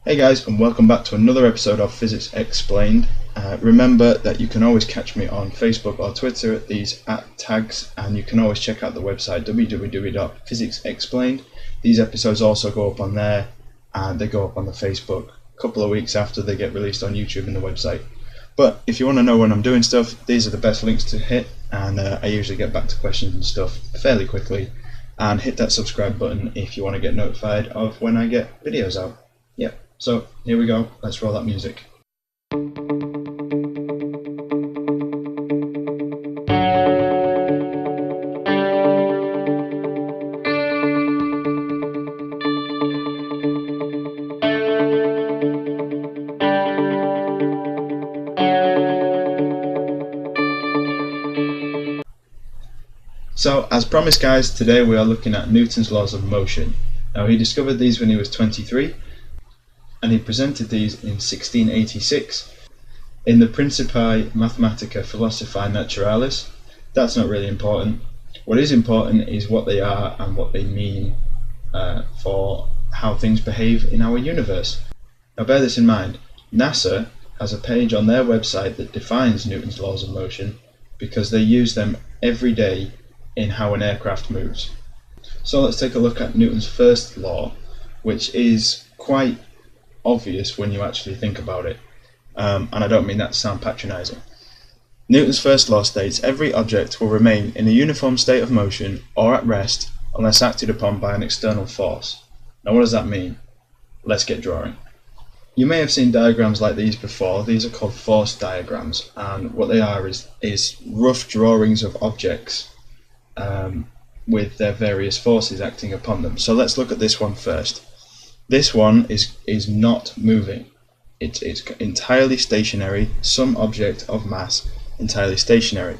Hey guys, and welcome back to another episode of Physics Explained. Remember that you can always catch me on Facebook or Twitter at these @tags, and you can always check out the website www.physicsexplained. These episodes also go up on there, and they go up on the Facebook a couple of weeks after they get released on YouTube and the website. But if you want to know when I'm doing stuff, these are the best links to hit, and I usually get back to questions and stuff fairly quickly. And hit that subscribe button if you want to get notified of when I get videos out. Yep. So here we go, let's roll that music. So as promised guys, today we are looking at Newton's laws of motion. Now he discovered these when he was 23, and he presented these in 1686 in the Principia Mathematica Philosophiae Naturalis. That's not really important. What is important is what they are and what they mean for how things behave in our universe. Now bear this in mind, NASA has a page on their website that defines Newton's laws of motion because they use them every day in how an aircraft moves. So let's take a look at Newton's first law, which is quite obvious when you actually think about it, and I don't mean that to sound patronising. Newton's first law states every object will remain in a uniform state of motion or at rest unless acted upon by an external force. Now what does that mean? Let's get drawing. You may have seen diagrams like these before. These are called force diagrams, and what they are is rough drawings of objects with their various forces acting upon them. So let's look at this one first. This one is not moving. It's entirely stationary, some object of mass, entirely stationary.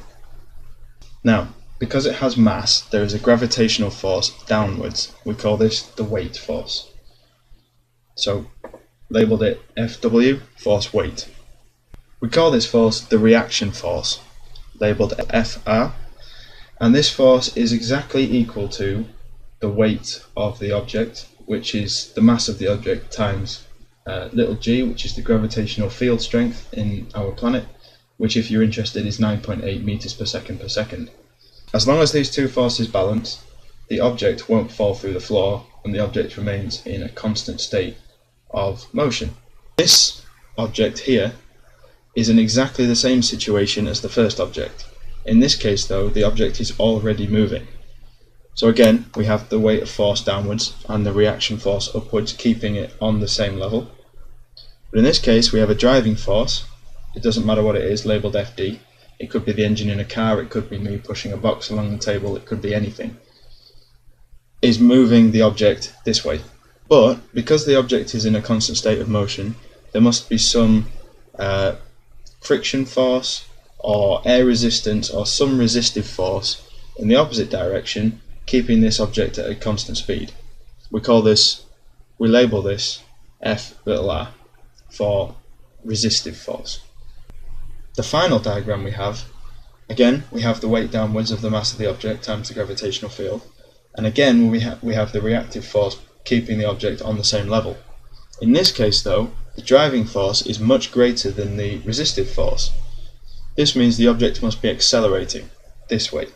Now, because it has mass, there is a gravitational force downwards. We call this the weight force. So, labelled it FW, force weight. We call this force the reaction force, labelled FR, and this force is exactly equal to the weight of the object, which is the mass of the object times little g, which is the gravitational field strength in our planet, which if you're interested is 9.8 meters per second per second. As long as these two forces balance, the object won't fall through the floor and the object remains in a constant state of motion. This object here is in exactly the same situation as the first object. In this case though, the object is already moving. So again, we have the weight of force downwards and the reaction force upwards, keeping it on the same level. But in this case, we have a driving force. It doesn't matter what it is, labelled FD. It could be the engine in a car, it could be me pushing a box along the table, it could be anything. Is moving the object this way. But because the object is in a constant state of motion, there must be some friction force or air resistance or some resistive force in the opposite direction, keeping this object at a constant speed. We label this F_r for resistive force. The final diagram we have, again, we have the weight downwards of the mass of the object times the gravitational field, and again we have the reactive force keeping the object on the same level. In this case though, the driving force is much greater than the resistive force. This means the object must be accelerating this way.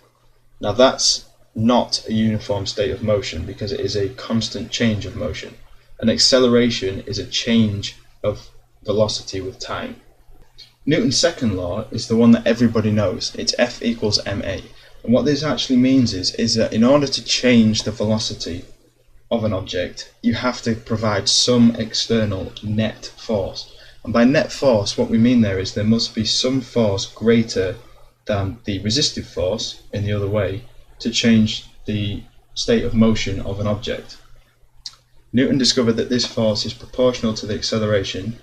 Now that's not a uniform state of motion because it is a constant change of motion. An acceleration is a change of velocity with time. Newton's second law is the one that everybody knows. It's F equals ma. And what this actually means is that in order to change the velocity of an object, you have to provide some external net force. And by net force, what we mean there is there must be some force greater than the resistive force in the other way to change the state of motion of an object. Newton discovered that this force is proportional to the acceleration,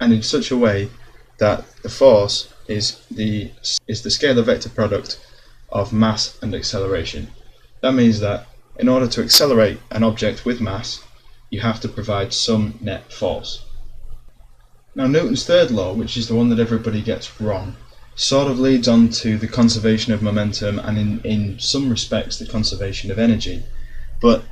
and in such a way that the force is the scalar vector product of mass and acceleration. That means that in order to accelerate an object with mass, you have to provide some net force. Now Newton's third law, which is the one that everybody gets wrong, sort of leads on to the conservation of momentum and in some respects the conservation of energy. But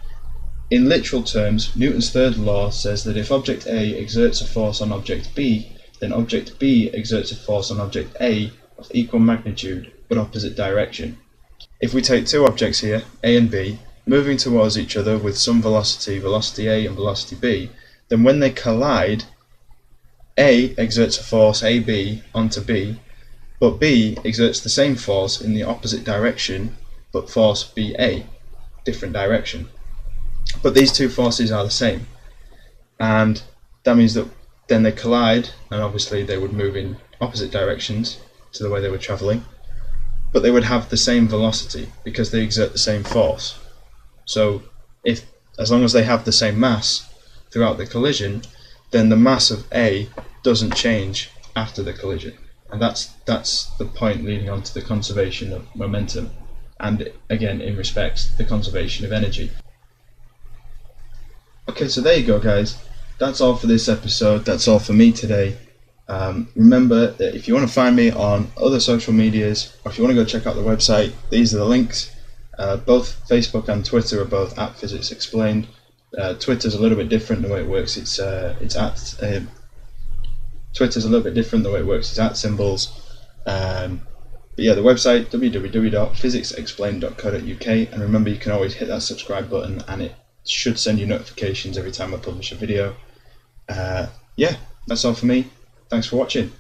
in literal terms, Newton's third law says that if object A exerts a force on object B, then object B exerts a force on object A of equal magnitude but opposite direction. If we take two objects here, A and B, moving towards each other with some velocity, velocity A and velocity B, then when they collide, A exerts a force AB onto B, but B exerts the same force in the opposite direction, but force BA, different direction. But these two forces are the same, and that means that then they collide, and obviously they would move in opposite directions to the way they were travelling, but they would have the same velocity because they exert the same force. So as long as they have the same mass throughout the collision, then the mass of A doesn't change after the collision, and that's the point leading on to the conservation of momentum, and again in respect the conservation of energy. Okay, so there you go guys, that's all for this episode, that's all for me today. Remember that if you want to find me on other social medias, or if you want to go check out the website, these are the links. Both Facebook and Twitter are both at Physics Explained. Twitter's a little bit different the way it works, it's at Twitter's a little bit different the way it works, it's at symbols. But yeah, the website www.physicsexplained.co.uk, and remember you can always hit that subscribe button and it should send you notifications every time I publish a video. Yeah, that's all for me. Thanks for watching.